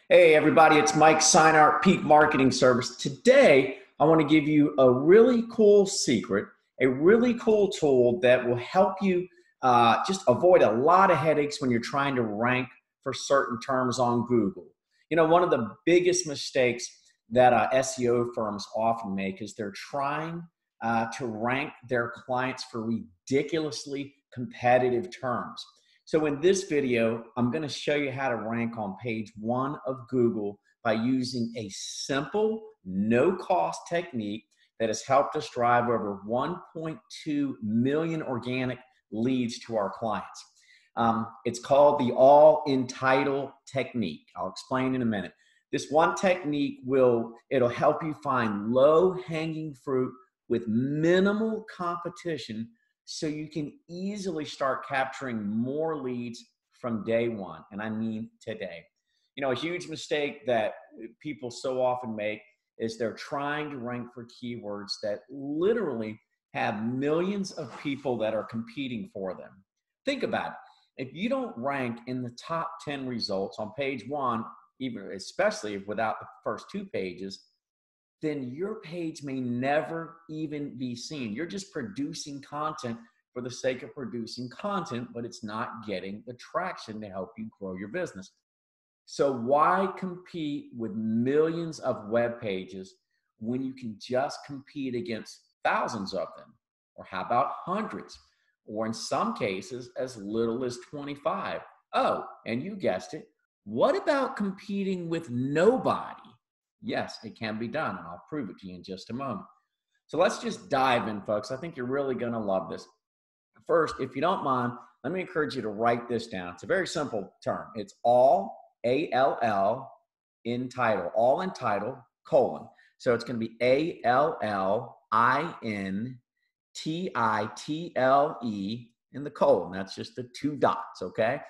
Hey everybody, it's Mike Seinart, Peak Marketing Service. Today, I want to give you a really cool secret, a really cool tool that will help you just avoid a lot of headaches when you're trying to rank for certain terms on Google. You know, one of the biggest mistakes that SEO firms often make is they're trying to rank their clients for ridiculously competitive terms. So in this video, I'm going to show you how to rank on page 1 of Google by using a simple, no-cost technique that has helped us drive over 1.2 million organic leads to our clients. It's called the all-in-title technique. I'll explain in a minute. This one technique it'll help you find low-hanging fruit with minimal competition, so you can easily start capturing more leads from day one, and I mean today. You know, a huge mistake that people so often make is they're trying to rank for keywords that literally have millions of people that are competing for them. Think about it. If you don't rank in the top 10 results on page 1, even especially without the first 2 pages, then your page may never even be seen. You're just producing content for the sake of producing content, but it's not getting the traction to help you grow your business. So why compete with millions of web pages when you can just compete against thousands of them? Or how about hundreds? Or in some cases, as little as 25. Oh, and you guessed it. What about competing with nobody? Yes, it can be done, and I'll prove it to you in just a moment. So let's just dive in, folks. I think you're really going to love this. First, if you don't mind, let me encourage you to write this down. It's a very simple term. It's all, A-L-L, in title, all in title, colon. So it's going to be A-L-L-I-N-T-I-T-L-E in the colon. That's just the 2 dots, okay?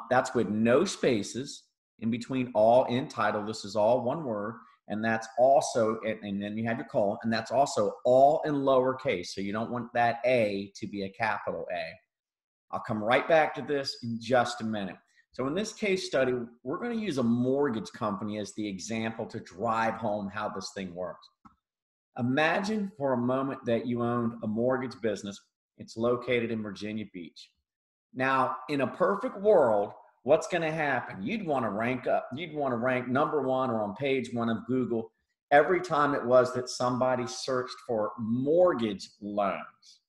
That's with no spaces in between all in title. This is all one word, and that's also, and then you have your colon, and that's also all in lowercase. So you don't want that A to be a capital A. I'll come right back to this in just a minute. So in this case study, we're going to use a mortgage company as the example to drive home how this thing works. Imagine for a moment that you owned a mortgage business. It's located in Virginia Beach. Now, in a perfect world, what's going to happen? You'd want to rank up. You'd want to rank number 1 or on page 1 of Google every time it was that somebody searched for mortgage loans.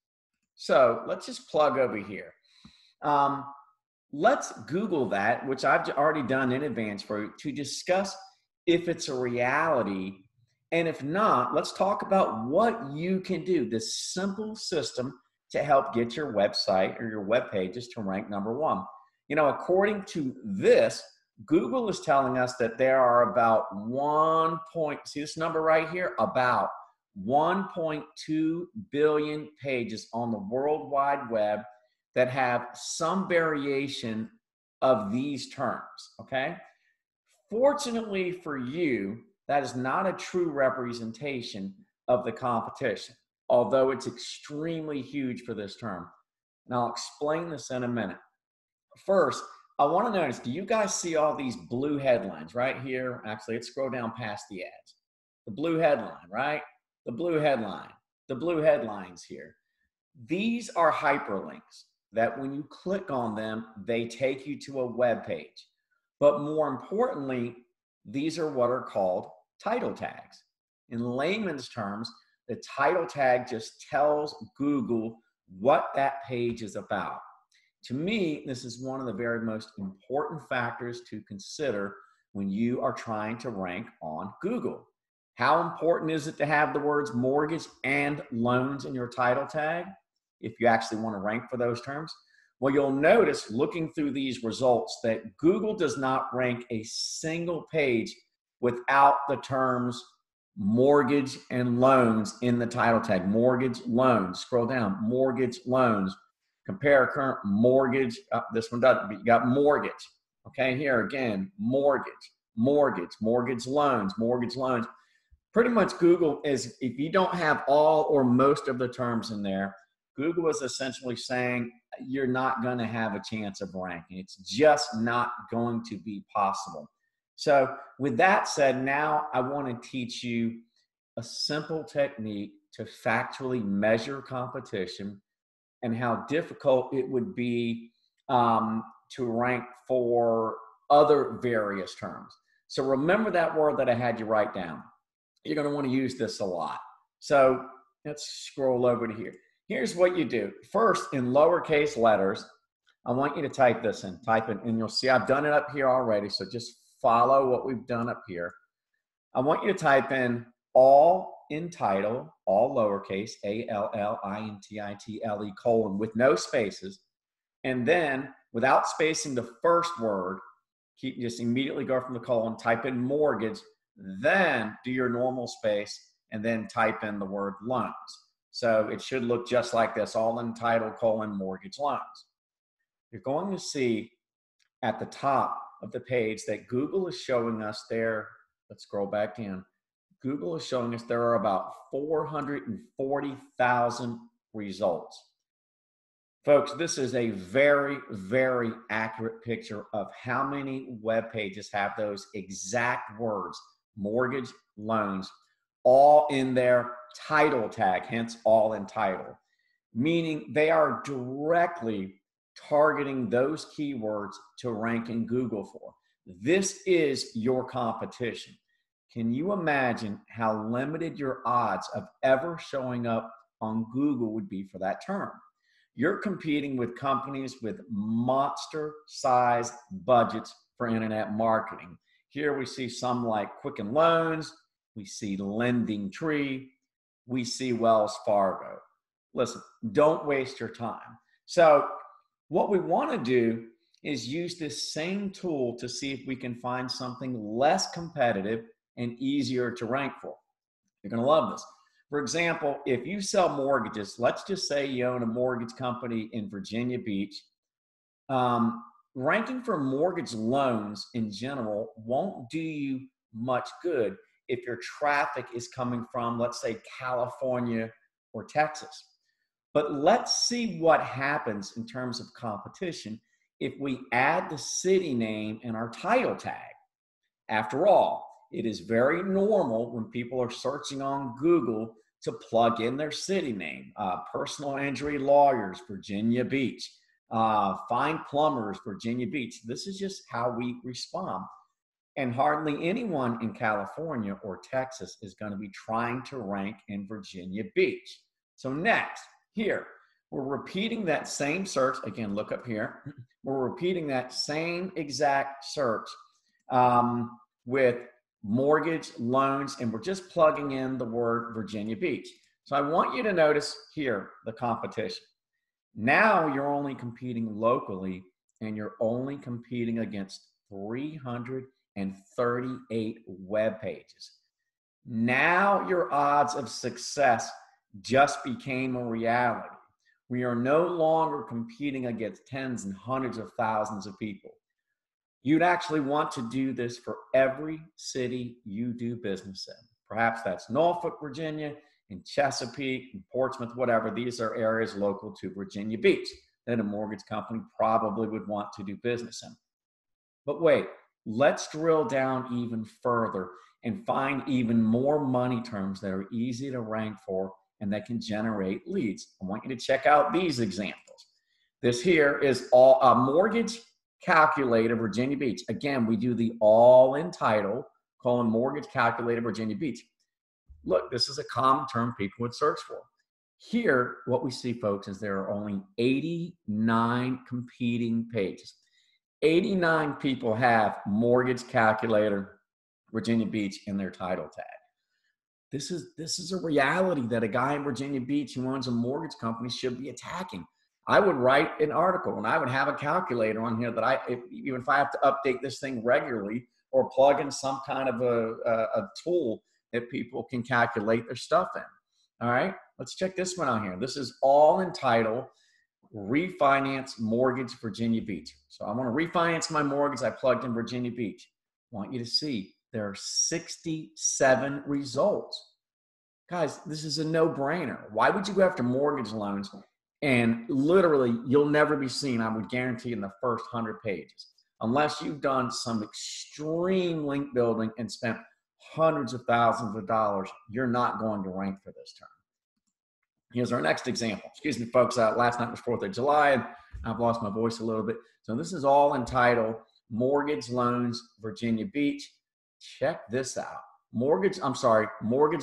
So let's just plug over here. Let's Google that, which I've already done in advance for you, to discuss if it's a reality. And if not, let's talk about what you can do, this simple system to help get your website or your web pages to rank number 1. You know, according to this, Google is telling us that there are about see this number right here? About 1.2 billion pages on the World Wide Web that have some variation of these terms, okay? Fortunately for you, that is not a true representation of the competition, although it's extremely huge for this term. And I'll explain this in a minute. First, I want to notice, do you guys see all these blue headlines right here? Actually, let's scroll down past the ads. The blue headline, right? The blue headline. The blue headlines here. These are hyperlinks that when you click on them, they take you to a web page. But more importantly, these are what are called title tags. In layman's terms, the title tag just tells Google what that page is about. To me, this is one of the very most important factors to consider when you are trying to rank on Google. How important is it to have the words mortgage and loans in your title tag if you actually want to rank for those terms? Well, you'll notice looking through these results that Google does not rank a single page without the terms mortgage and loans in the title tag. Mortgage, loans. Scroll down. Mortgage, loans. Compare current mortgage. This one doesn't, but you got mortgage. Okay, here again, mortgage, mortgage, mortgage loans, mortgage loans. Pretty much Google is, if you don't have all or most of the terms in there, Google is essentially saying you're not going to have a chance of ranking. It's just not going to be possible. So with that said, now I want to teach you a simple technique to factually measure competition and how difficult it would be to rank for other various terms. So remember that word that I had you write down. You're going to want to use this a lot. So let's scroll over to here. Here's what you do. First, in lowercase letters, I want you to type this in. Type it, and you'll see I've done it up here already. So just follow what we've done up here. I want you to type in all in title, all lowercase, ALLINTITLE, colon, with no spaces. And then without spacing the first word, just immediately go from the colon, type in mortgage, then do your normal space, and then type in the word loans. So it should look just like this, all in title, colon, mortgage loans. You're going to see at the top of the page that Google is showing us there. Let's scroll back in. Google is showing us there are about 440,000 results. Folks, this is a very, very accurate picture of how many web pages have those exact words, mortgage, loans, all in their title tag, hence all in title, meaning they are directly targeting those keywords to rank in Google for. This is your competition. Can you imagine how limited your odds of ever showing up on Google would be for that term? You're competing with companies with monster-sized budgets for internet marketing. Here we see some like Quicken Loans, we see Lending Tree, we see Wells Fargo. Listen, don't waste your time. So what we want to do is use this same tool to see if we can find something less competitive and easier to rank for. You're going to love this. For example, if you sell mortgages, let's just say you own a mortgage company in Virginia Beach, ranking for mortgage loans in general won't do you much good if your traffic is coming from, let's say, California or Texas. But let's see what happens in terms of competition if we add the city name in our title tag. After all, it is very normal when people are searching on Google to plug in their city name. Personal injury lawyers, Virginia Beach. Fine plumbers, Virginia Beach. This is just how we respond. And hardly anyone in California or Texas is going to be trying to rank in Virginia Beach. So next, here, we're repeating that same search. Again, look up here. We're repeating that same exact search with mortgage loans, and we're just plugging in the word Virginia Beach. So I want you to notice here the competition. Now you're only competing locally, and you're only competing against 338 web pages. Now your odds of success just became a reality. We are no longer competing against tens and hundreds of thousands of people. You'd actually want to do this for every city you do business in. Perhaps that's Norfolk, Virginia, in Chesapeake, in Portsmouth, whatever. These are areas local to Virginia Beach that a mortgage company probably would want to do business in. But wait, let's drill down even further and find even more money terms that are easy to rank for and that can generate leads. I want you to check out these examples. This here is a mortgage calculator, Virginia Beach. Again, we do the all in title, colon mortgage calculator, Virginia Beach. Look, this is a common term people would search for. Here, what we see, folks, is there are only 89 competing pages. 89 people have mortgage calculator, Virginia Beach in their title tag. This is a reality that a guy in Virginia Beach who owns a mortgage company should be attacking. I would write an article and I would have a calculator on here that even if I have to update this thing regularly or plug in some kind of a tool that people can calculate their stuff in. All right, let's check this one out here. This is all entitled Refinance Mortgage Virginia Beach. So I want to refinance my mortgage. I plugged in Virginia Beach. I want you to see there are 67 results. Guys, this is a no-brainer. Why would you go after mortgage loans? And literally, you'll never be seen, I would guarantee, in the first 100 pages. unless you've done some extreme link building and spent hundreds of thousands of dollars, you're not going to rank for this term. Here's our next example. Excuse me, folks. Last night was 4th of July, and I've lost my voice a little bit. So this is all entitled Mortgage Loans, Virginia Beach. Check this out. Mortgage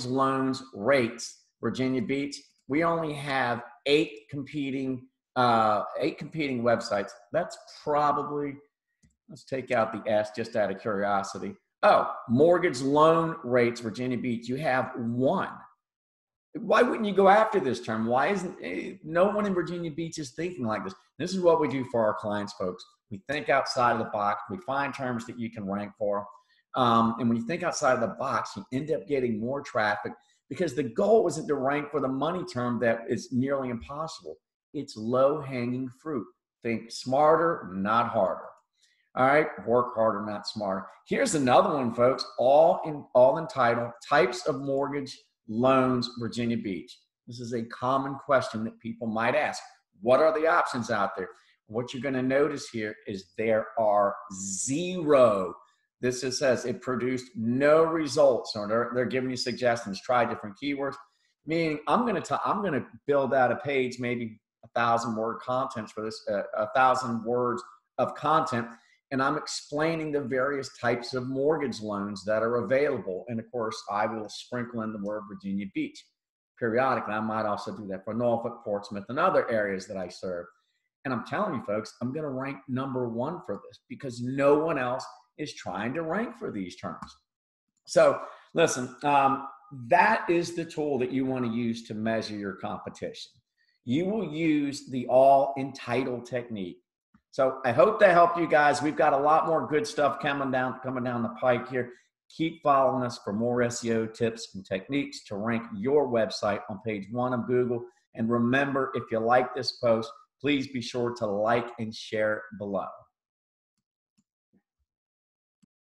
loans rates, Virginia Beach. We only have 8 competing websites. That's probably, let's take out the S just out of curiosity. Oh, mortgage loan rates, Virginia Beach. You have 1. Why wouldn't you go after this term? Why isn't no one in Virginia Beach is thinking like this? This is what we do for our clients, folks. We think outside of the box. We find terms that you can rank for. And when you think outside of the box, you end up getting more traffic because the goal isn't to rank for the money term that is nearly impossible. It's low-hanging fruit. Think smarter, not harder. All right, work harder, not smarter. Here's another one, folks, all entitled Types of Mortgage Loans, Virginia Beach. This is a common question that people might ask. What are the options out there? What you're going to notice here is there are 0. This just says it produced no results, or they're giving you suggestions. Try different keywords. Meaning, I'm going to build out a page, maybe 1,000-word content for this, 1,000 words of content, and I'm explaining the various types of mortgage loans that are available. And of course, I will sprinkle in the word Virginia Beach periodically. I might also do that for Norfolk, Portsmouth, and other areas that I serve. And I'm telling you, folks, I'm going to rank #1 for this because no one else is trying to rank for these terms. So listen, that is the tool that you want to use to measure your competition. You will use the all entitled technique. So I hope that helped you guys. We've got a lot more good stuff coming down the pike here. Keep following us for more SEO tips and techniques to rank your website on page 1 of Google. And remember, if you like this post, please be sure to like and share below.